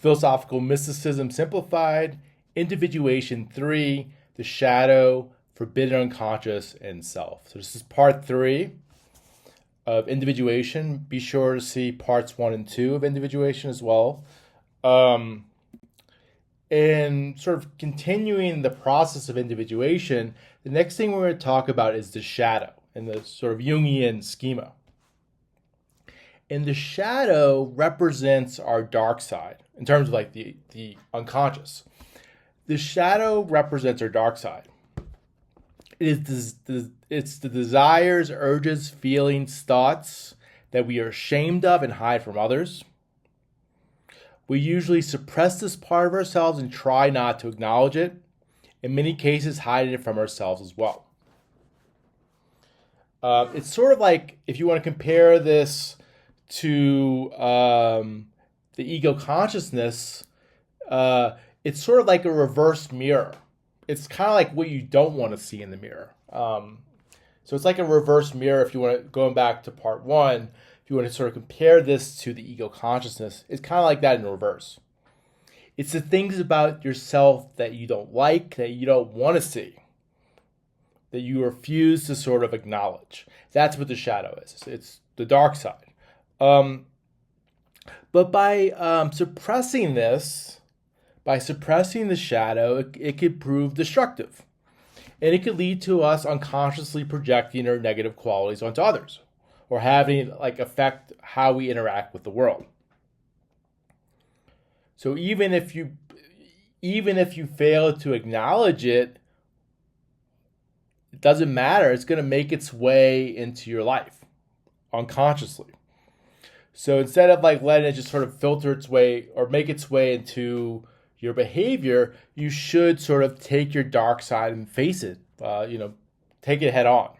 Philosophical Mysticism Simplified, Individuation 3, The Shadow, Forbidden Unconscious, and Self. So this is part 3 of Individuation. Be sure to see parts 1 and 2 of Individuation as well. And sort of continuing the process of individuation, the next thing we're going to talk about is the shadow and the sort of Jungian schema. And the shadow represents our dark side in terms of like the unconscious. The shadow represents our dark side. It's the desires, urges, feelings, thoughts that we are ashamed of and hide from others. We usually suppress this part of ourselves and try not to acknowledge it. In many cases, hiding it from ourselves as well. It's sort of like, if you want to compare this to the ego consciousness, it's sort of like a reverse mirror. It's kind of like what you don't want to see in the mirror. So it's like a reverse mirror. If you want to, going back to part 1, if you want to sort of compare this to the ego consciousness, it's kind of like that in reverse. It's the things about yourself that you don't like, that you don't want to see, that you refuse to sort of acknowledge. That's what the shadow is. It's the dark side. But by suppressing this, by suppressing the shadow, it could prove destructive. And it could lead to us unconsciously projecting our negative qualities onto others, or having like affect how we interact with the world. So even if you fail to acknowledge it, it doesn't matter. It's going to make its way into your life unconsciously. So instead of like letting it just sort of filter its way or make its way into your behavior, you should sort of take your dark side and face it. Take it head on.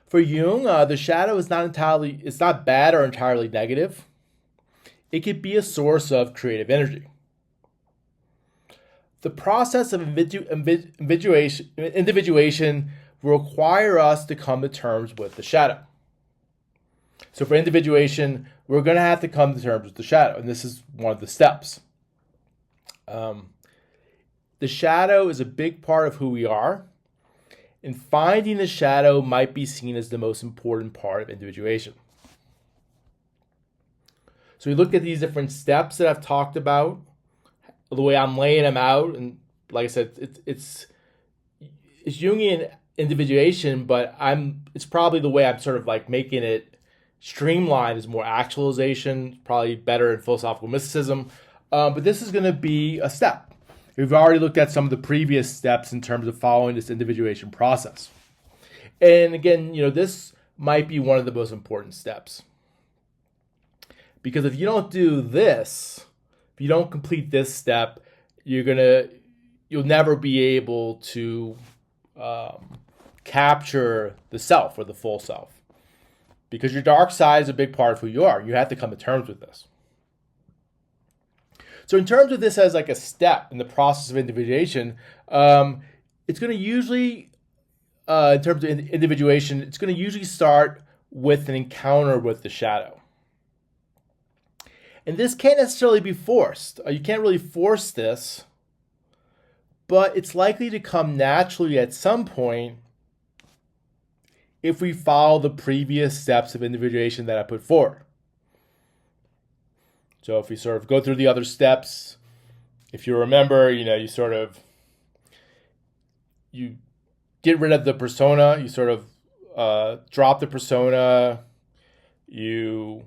For Jung, the shadow is it's not bad or entirely negative. It could be a source of creative energy. The process of individuation will require us to come to terms with the shadow. So for individuation, we're going to have to come to terms with the shadow, and this is one of the steps. The shadow is a big part of who we are, and finding the shadow might be seen as the most important part of individuation. So we looked at these different steps that I've talked about, the way I'm laying them out, and like I said, it's Jungian individuation, but it's probably the way I'm sort of like making it streamlined is more actualization, probably better in philosophical mysticism. But this is going to be a step. We've already looked at some of the previous steps in terms of following this individuation process. And again, this might be one of the most important steps. Because if you don't do this, if you don't complete this step, you'll never be able to capture the self or the full self. Because your dark side is a big part of who you are. You have to come to terms with this. So in terms of this as like a step in the process of individuation, it's going to usually, in terms of individuation, it's going to usually start with an encounter with the shadow. And this can't necessarily be forced. You can't really force this, but it's likely to come naturally at some point if we follow the previous steps of individuation that I put forward. So if we sort of go through the other steps, if you remember, you get rid of the persona, you sort of drop the persona, you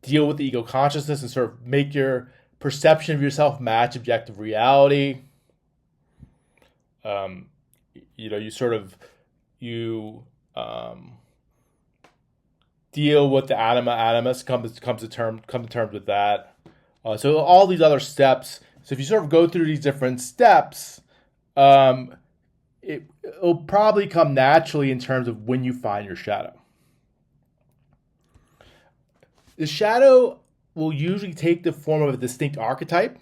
deal with the ego consciousness and sort of make your perception of yourself match objective reality. You deal with the animus, come to terms with that. So all these other steps. So if you sort of go through these different steps, it'll probably come naturally in terms of when you find your shadow. The shadow will usually take the form of a distinct archetype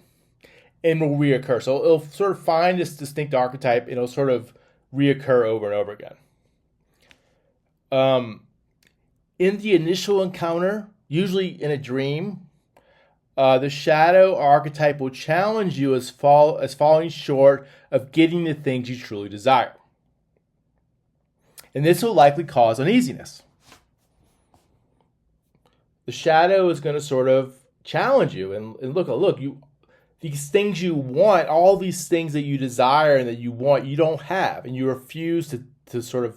and will reoccur. So it'll sort of find this distinct archetype and it'll sort of reoccur over and over again. In the initial encounter, usually in a dream, the shadow archetype will challenge you as falling short of getting the things you truly desire. And this will likely cause uneasiness. The shadow is going to sort of challenge you and look, these things you want, all these things that you desire and that you want, you don't have, and you refuse to sort of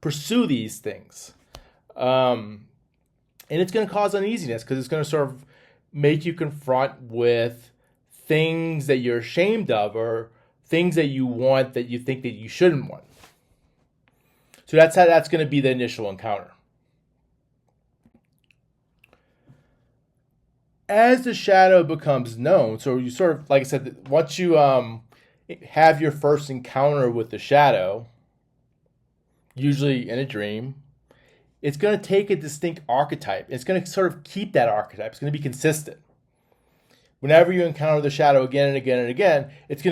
pursue these things. And it's going to cause uneasiness because it's going to sort of make you confront with things that you're ashamed of or things that you want that you think that you shouldn't want. So that's going to be the initial encounter. As the shadow becomes known, so you sort of, like I said, once you have your first encounter with the shadow, usually in a dream, it's going to take a distinct archetype. It's going to sort of keep that archetype. It's going to be consistent. Whenever you encounter the shadow again and again and again, it's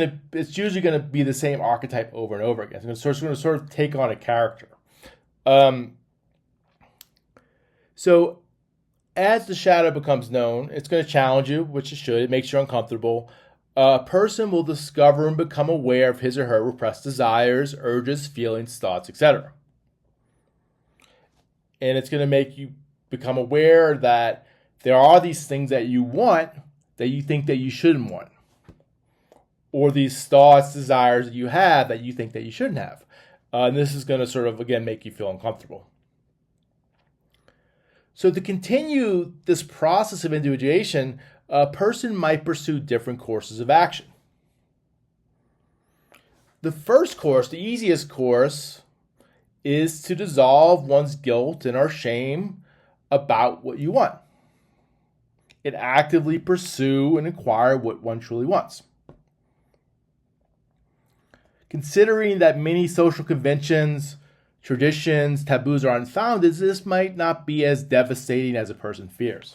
usually going to be the same archetype over and over again. It's going to sort of take on a character. So as the shadow becomes known, it's going to challenge you, which it should. It makes you uncomfortable. A person will discover and become aware of his or her repressed desires, urges, feelings, thoughts, etc. And it's going to make you become aware that there are these things that you want that you think that you shouldn't want. Or these thoughts, desires that you have that you think that you shouldn't have. And this is going to sort of, again, make you feel uncomfortable. So to continue this process of individuation, a person might pursue different courses of action. The first course, the easiest course, is to dissolve one's guilt and or shame about what you want. And actively pursue and acquire what one truly wants. Considering that many social conventions, traditions, taboos are unfounded, this might not be as devastating as a person fears.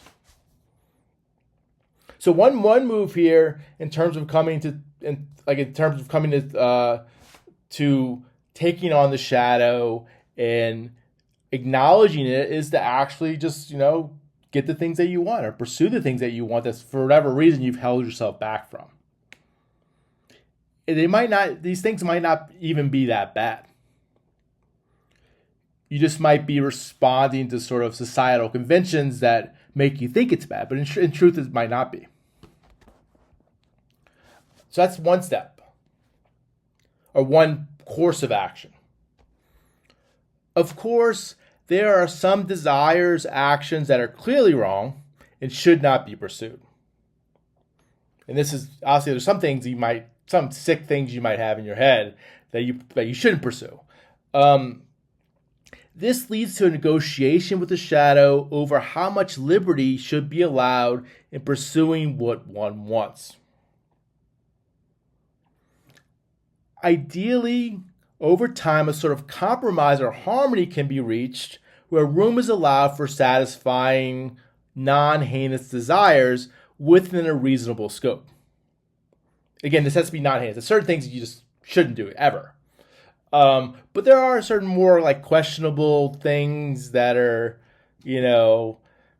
So one move here in terms of coming to taking on the shadow and acknowledging it is to actually just, get the things that you want or pursue the things that you want that's for whatever reason you've held yourself back from. These things might not even be that bad. You just might be responding to sort of societal conventions that make you think it's bad, but in truth it might not be. So that's one step, or one course of action. Of course, there are some desires, actions that are clearly wrong and should not be pursued. And this is, obviously, there's some sick things you might have in your head that you shouldn't pursue. This leads to a negotiation with the shadow over how much liberty should be allowed in pursuing what one wants. Ideally, over time, a sort of compromise or harmony can be reached where room is allowed for satisfying non-heinous desires within a reasonable scope. Again, this has to be non-heinous. There's certain things you just shouldn't do ever. But there are certain more questionable things that are,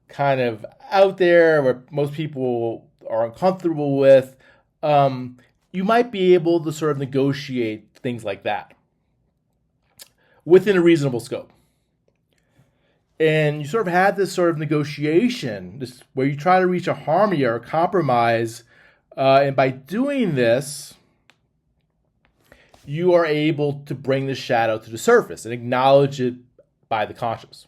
kind of out there where most people are uncomfortable with. You might be able to sort of negotiate things like that within a reasonable scope. And you sort of have this sort of negotiation where you try to reach a harmony or a compromise. And by doing this, you are able to bring the shadow to the surface and acknowledge it by the conscious.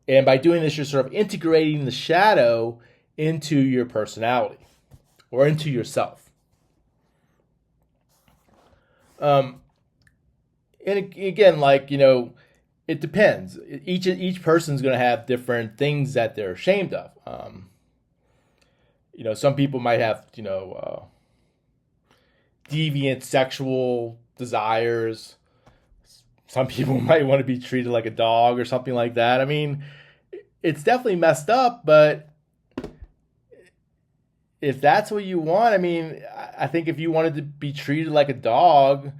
And by doing this, you're sort of integrating the shadow into your personality or into yourself. And again, it depends. Each person's going to have different things that they're ashamed of. Some people might have, deviant sexual desires. Some people might want to be treated like a dog or something like that. I mean, it's definitely messed up, but if that's what you want, I think if you wanted to be treated like a dog,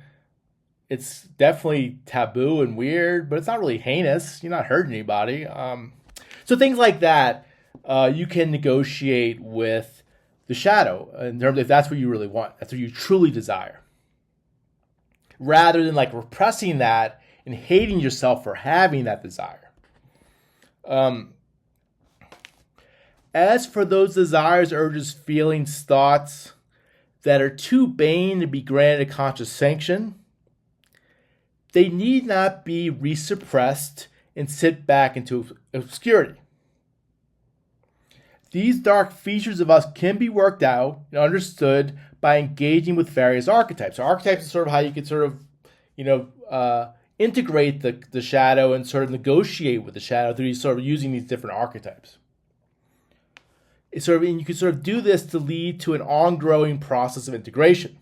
it's definitely taboo and weird, but it's not really heinous. You're not hurting anybody. So things like that, you can negotiate with the shadow in terms of if that's what you really want, that's what you truly desire, rather than like repressing that and hating yourself for having that desire. As for those desires, urges, feelings, thoughts that are too vain to be granted conscious sanction, they need not be resuppressed and sit back into obscurity. These dark features of us can be worked out and understood by engaging with various archetypes. So archetypes is sort of how you can sort of, integrate the shadow and sort of negotiate with the shadow through sort of using these different archetypes. And you can sort of do this to lead to an ongoing process of integration,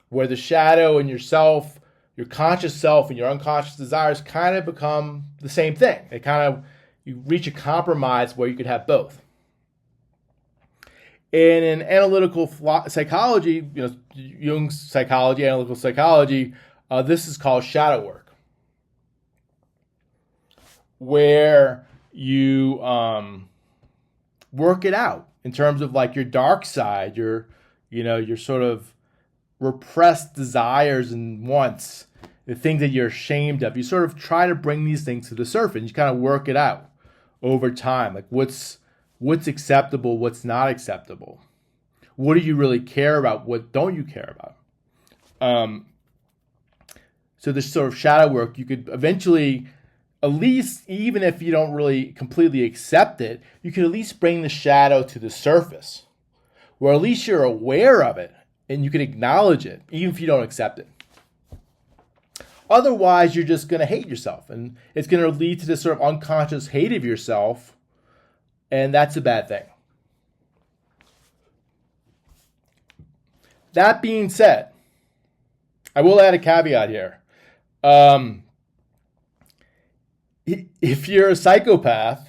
where the shadow and yourself, your conscious self and your unconscious desires kind of become the same thing. You reach a compromise where you could have both. And in analytical psychology, Jung's psychology, analytical psychology, this is called shadow work, where you work it out in terms of like your dark side, your sort of repressed desires and wants, the things that you're ashamed of. You sort of try to bring these things to the surface. You kind of work it out over time, like what's acceptable, what's not acceptable. What do you really care about? What don't you care about? So this sort of shadow work, you could eventually, at least, even if you don't really completely accept it, you could at least bring the shadow to the surface, where at least you're aware of it and you can acknowledge it, even if you don't accept it. Otherwise, you're just going to hate yourself, and it's going to lead to this sort of unconscious hate of yourself, and that's a bad thing. That being said, I will add a caveat here. If you're a psychopath,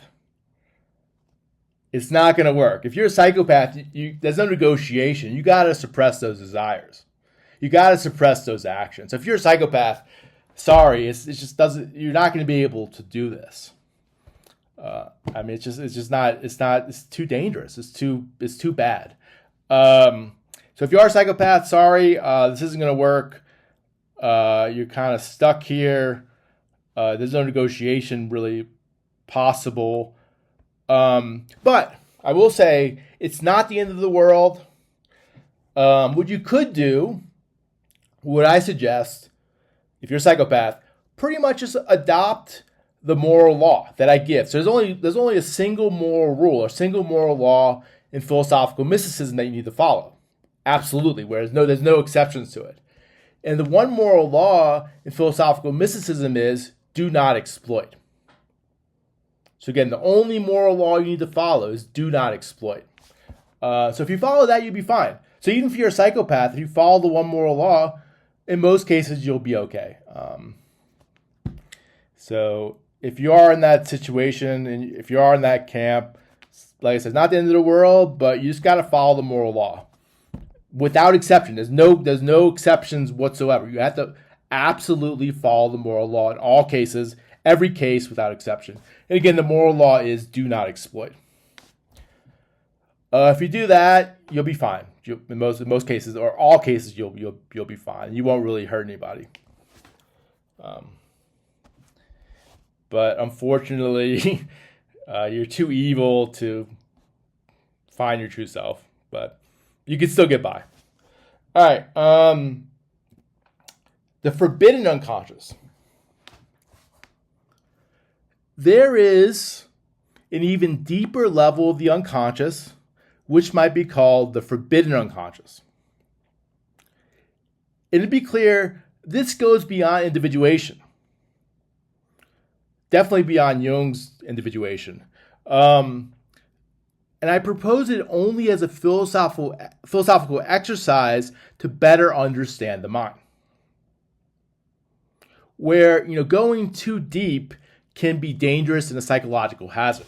it's not going to work. If you're a psychopath, there's no negotiation. You got to suppress those desires. You got to suppress those actions. So if you're a psychopath, sorry, it just doesn't. You're not going to be able to do this. It's too dangerous. It's too bad. So if you are a psychopath, sorry, this isn't going to work. You're kind of stuck here. There's no negotiation really possible. But I will say it's not the end of the world. What you could do, what I suggest, if you're a psychopath, pretty much just adopt the moral law that I give. So there's only a single moral rule, a single moral law in philosophical mysticism that you need to follow. Absolutely, whereas there's no exceptions to it. And the one moral law in philosophical mysticism is do not exploit. So again, the only moral law you need to follow is do not exploit. So if you follow that, you'll be fine. So even if you're a psychopath, if you follow the one moral law, in most cases, you'll be okay. So if you are in that situation, and if you are in that camp, like I said, it's not the end of the world, but you just got to follow the moral law without exception. There's no exceptions whatsoever. You have to absolutely follow the moral law in all cases, every case without exception. And again, the moral law is do not exploit. If you do that, you'll be fine. In most cases, or all cases, you'll be fine. You won't really hurt anybody. But unfortunately, you're too evil to find your true self. But you can still get by. All right. The forbidden unconscious. There is an even deeper level of the unconscious, which might be called the forbidden unconscious. And to be clear, this goes beyond individuation. Definitely beyond Jung's individuation. And I propose it only as a philosophical exercise to better understand the mind. Where, going too deep can be dangerous and a psychological hazard.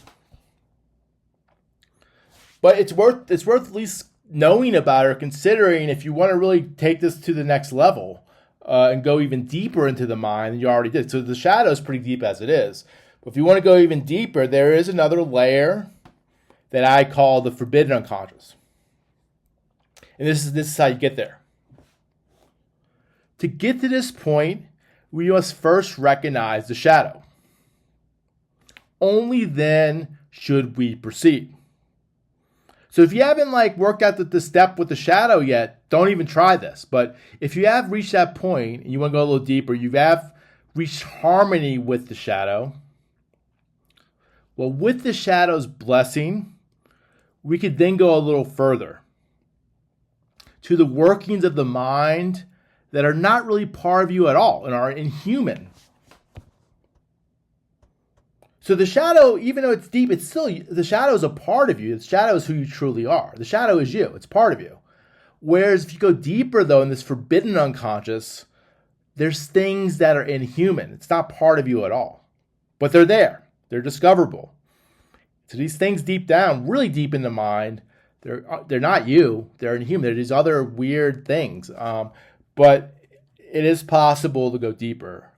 But it's worth at least knowing about or considering if you want to really take this to the next level and go even deeper into the mind than you already did. So the shadow is pretty deep as it is. But if you want to go even deeper, there is another layer that I call the forbidden unconscious. And this is how you get there. To get to this point, we must first recognize the shadow. Only then should we proceed. So if you haven't worked out the step with the shadow yet, don't even try this. But if you have reached that point and you want to go a little deeper, you have reached harmony with the shadow. Well, with the shadow's blessing, we could then go a little further to the workings of the mind that are not really part of you at all and are inhuman. So the shadow, even though it's deep, it's still, the shadow is a part of you. The shadow is who you truly are. The shadow is you. It's part of you. Whereas if you go deeper, though, in this forbidden unconscious, there's things that are inhuman. It's not part of you at all. But they're there. They're discoverable. So these things deep down, really deep in the mind, they're not you. They're inhuman. They're these other weird things. But it is possible to go deeper.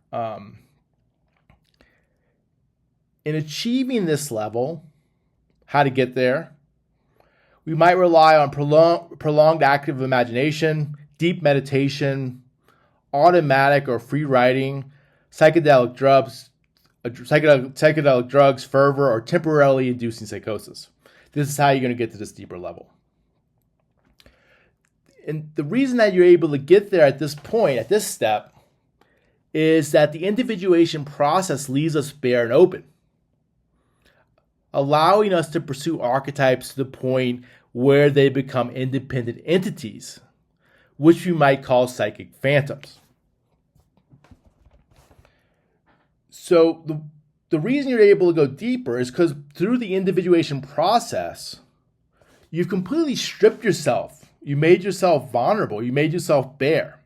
In achieving this level, how to get there, we might rely on prolonged active imagination, deep meditation, automatic or free writing, psychedelic drugs, fervor, or temporarily inducing psychosis. This is how you're going to get to this deeper level. And the reason that you're able to get there at this point, at this step, is that the individuation process leaves us bare and open, allowing us to pursue archetypes to the point where they become independent entities, which we might call psychic phantoms. So the reason you're able to go deeper is because through the individuation process, you've completely stripped yourself. You made yourself vulnerable. You made yourself bare.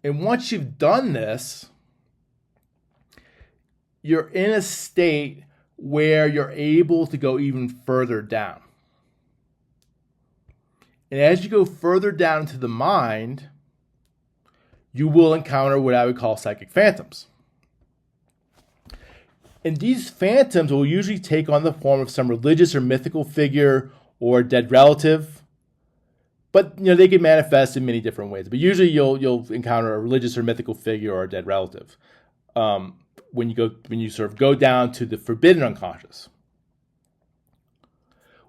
And once you've done this, you're in a state where you're able to go even further down. And as you go further down into the mind, you will encounter what I would call psychic phantoms. And these phantoms will usually take on the form of some religious or mythical figure or dead relative. But they can manifest in many different ways. But usually you'll encounter a religious or mythical figure or a dead relative. When you sort of go down to the forbidden unconscious.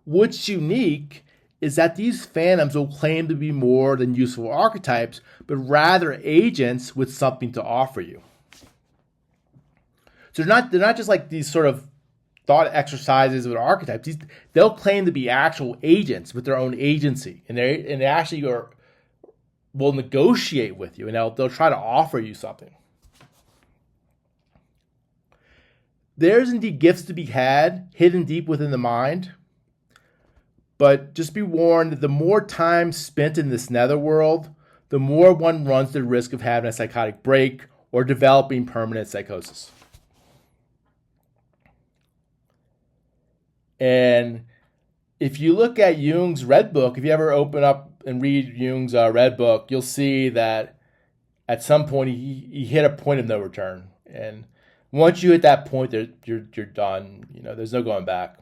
What's unique is that these phantoms will claim to be more than useful archetypes, but rather agents with something to offer you. So they're not just like these sort of thought exercises with archetypes. They'll claim to be actual agents with their own agency, and they actually will negotiate with you, and they'll try to offer you something. There's indeed gifts to be had, hidden deep within the mind. But just be warned that the more time spent in this netherworld, the more one runs the risk of having a psychotic break or developing permanent psychosis. And if you look at Jung's Red Book, if you ever open up and read Jung's Red Book, you'll see that at some point he hit a point of no return. And once you hit that point, you're done. There's no going back.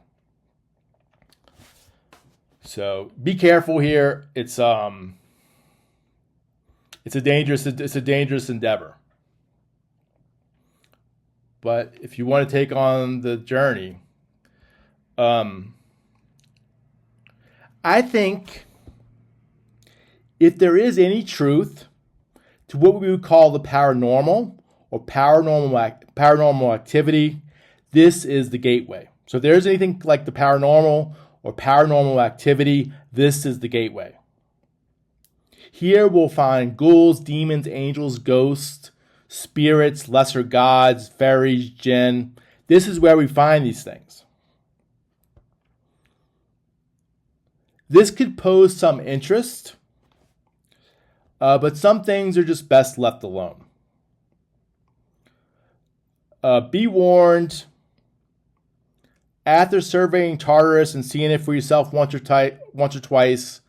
So be careful here. It's a dangerous endeavor. But if you want to take on the journey, I think if there is any truth to what we would call the paranormal or paranormal activity, this is the gateway. So if there's anything like the paranormal or paranormal activity, this is the gateway. Here we'll find ghouls, demons, angels, ghosts, spirits, lesser gods, fairies, jinn. This is where we find these things. This could pose some interest, but some things are just best left alone. Be warned, after surveying Tartarus and seeing it for yourself once or twice,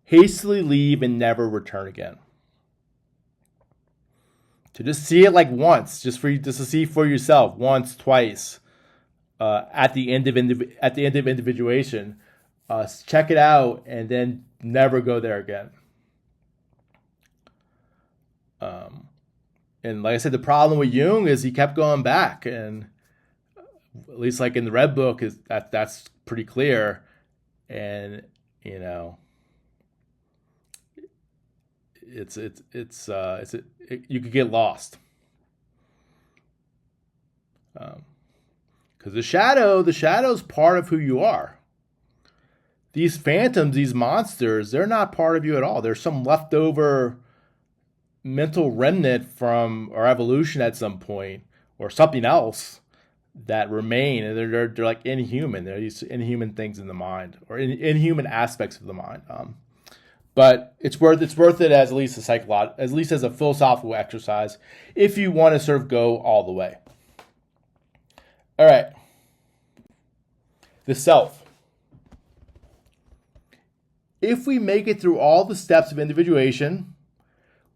hastily leave and never return again. To just see it like once, just to see for yourself, once, twice, at the end of individuation. Check it out and then never go there again. And like I said, the problem with Jung is he kept going back, and at least like in the Red Book is that's pretty clear. And you could get lost. Because the shadow's part of who you are. These phantoms, these monsters, they're not part of you at all. There's some leftover mental remnant from our evolution at some point, or something else that remain, and they're like inhuman. They're these inhuman things in the mind, or inhuman aspects of the mind. But it's worth it as at least as a philosophical exercise, if you want to sort of go all the way. All right, the self. If we make it through all the steps of individuation,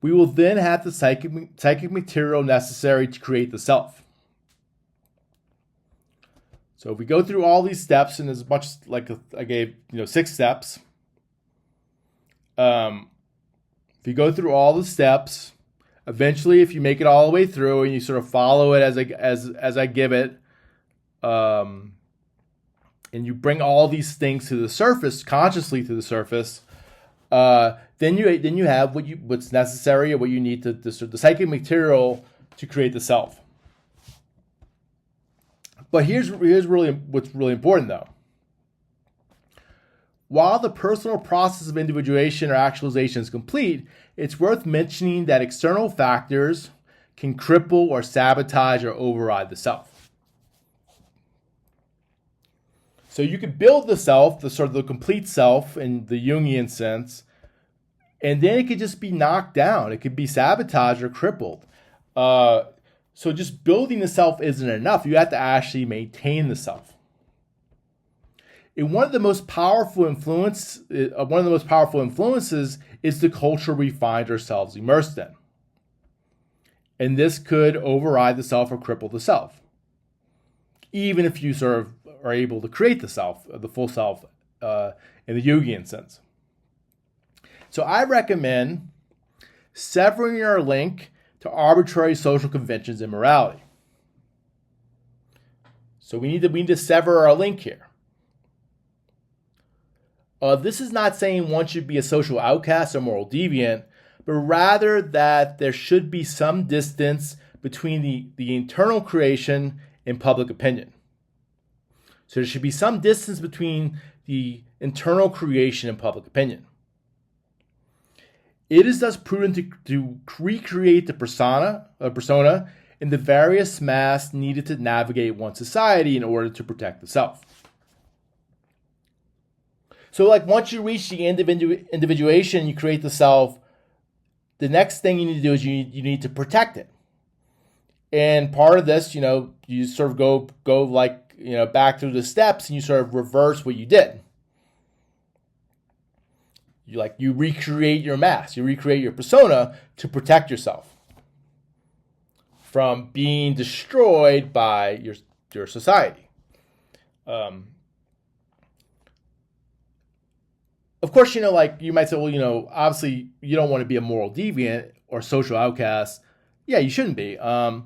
we will then have the psychic material necessary to create the self. So if we go through all these steps, and as much like I gave 6 steps, if you go through all the steps, eventually, if you make it all the way through and you sort of follow it as I give it, and you bring all these things to the surface, consciously to the surface, then you have what's necessary, or what you need the psychic material to create the self. But here's really what's really important, though. While the personal process of individuation or actualization is complete, it's worth mentioning that external factors can cripple or sabotage or override the self. So you could build the self, the complete self in the Jungian sense, and then it could just be knocked down. It could be sabotaged or crippled. So just building the self isn't enough. You have to actually maintain the self. And one of the most powerful influences is the culture we find ourselves immersed in. And this could override the self or cripple the self, even if you sort of are able to create the self, the full self, in the Jungian sense. So I recommend severing our link to arbitrary social conventions and morality. So we need to sever our link here. This is not saying one should be a social outcast or moral deviant, but rather that there should be some distance between the internal creation and public opinion. So there should be some distance between the internal creation and public opinion. It is thus prudent to recreate the persona in the various masks needed to navigate one's society in order to protect the self. So like once you reach the end of individuation, you create the self, the next thing you need to do is you need to protect it. And part of this, you sort of go like, back through the steps, and you sort of reverse what you did. You recreate your mask, you recreate your persona to protect yourself from being destroyed by your society. Of course, you might say, well, obviously you don't want to be a moral deviant or social outcast. Yeah, you shouldn't be. I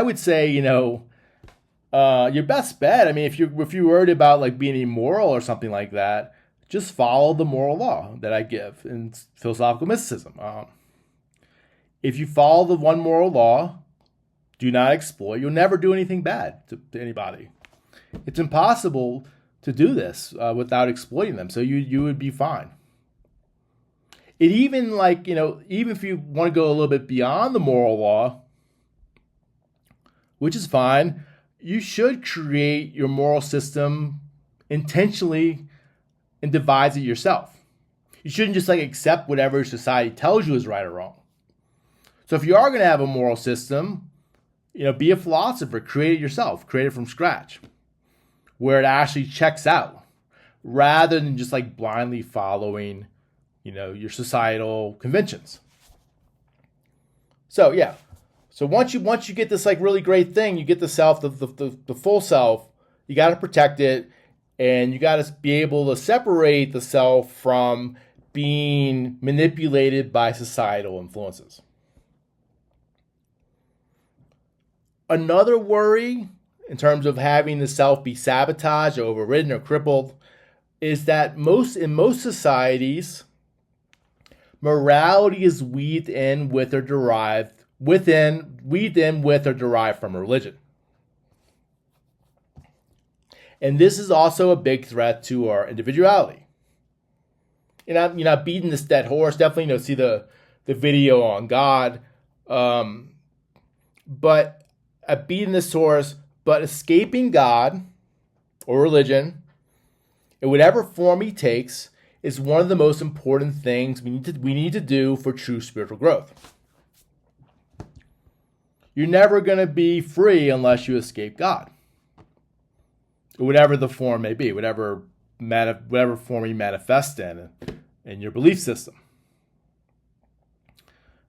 would say, your best bet, if you're worried about being immoral or something like that, just follow the moral law that I give in philosophical mysticism. If you follow the one moral law, do not exploit, you'll never do anything bad to anybody. It's impossible to do this without exploiting them, so you would be fine. It even even if you want to go a little bit beyond the moral law, which is fine, you should create your moral system intentionally and devise it yourself. You shouldn't just accept whatever society tells you is right or wrong. So if you are going to have a moral system, be a philosopher, create it yourself, create it from scratch, where it actually checks out, rather than just blindly following, your societal conventions. So yeah. So once you get this like really great thing, you get the self, the full self, you got to protect it, and you got to be able to separate the self from being manipulated by societal influences. Another worry in terms of having the self be sabotaged or overridden or crippled is that in most societies, morality is weaved in with or derived from religion. And this is also a big threat to our individuality. You're not beating this dead horse. Definitely, see the video on God. But beating this horse, but escaping God or religion, in whatever form he takes, is one of the most important things we need to do for true spiritual growth. You're never going to be free unless you escape God, whatever the form may be, whatever form you manifest in your belief system.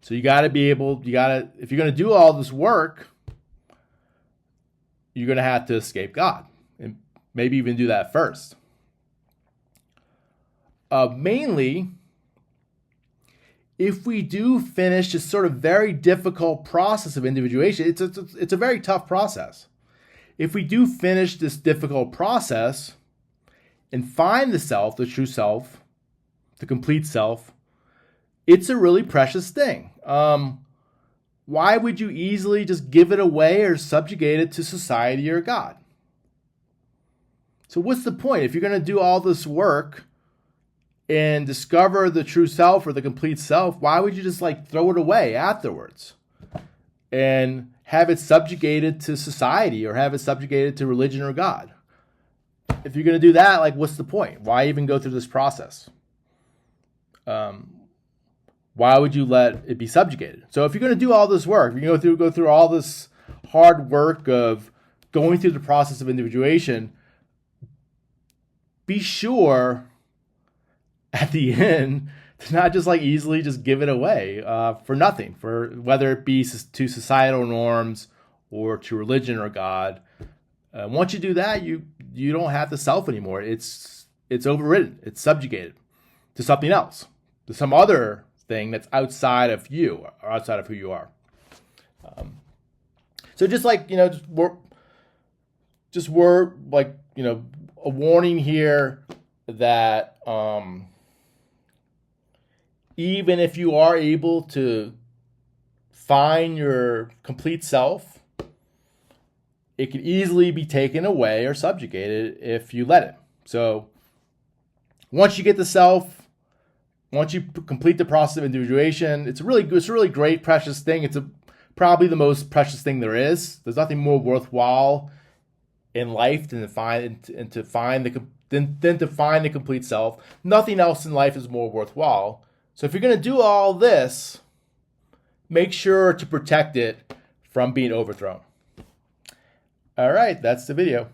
So if you're going to do all this work, you're going to have to escape God, and maybe even do that first. Mainly, if we do finish this sort of very difficult process of individuation, it's a very tough process. If we do finish this difficult process and find the self, the true self, the complete self, it's a really precious thing. Why would you easily just give it away or subjugate it to society or God? So what's the point? If you're going to do all this work and discover the true self or the complete self, why would you just throw it away afterwards and have it subjugated to society or have it subjugated to religion or God? If you're going to do that, what's the point? Why even go through this process? Why would you let it be subjugated? So if you're going to do all this work, if you're going to go through all this hard work of going through the process of individuation, be sure at the end to not just easily just give it away for nothing, for whether it be to societal norms or to religion or God. Once you do that, you don't have the self anymore. It's overridden. It's subjugated to something else, to some other thing that's outside of you or outside of who you are. So just a warning here that even if you are able to find your complete self, it can easily be taken away or subjugated if you let it. So once you get the self, once you complete the process of individuation, it's a really great, precious thing. It's probably the most precious thing there is. There's nothing more worthwhile in life than to find the complete self. Nothing else in life is more worthwhile. So if you're going to do all this, make sure to protect it from being overthrown. All right, that's the video.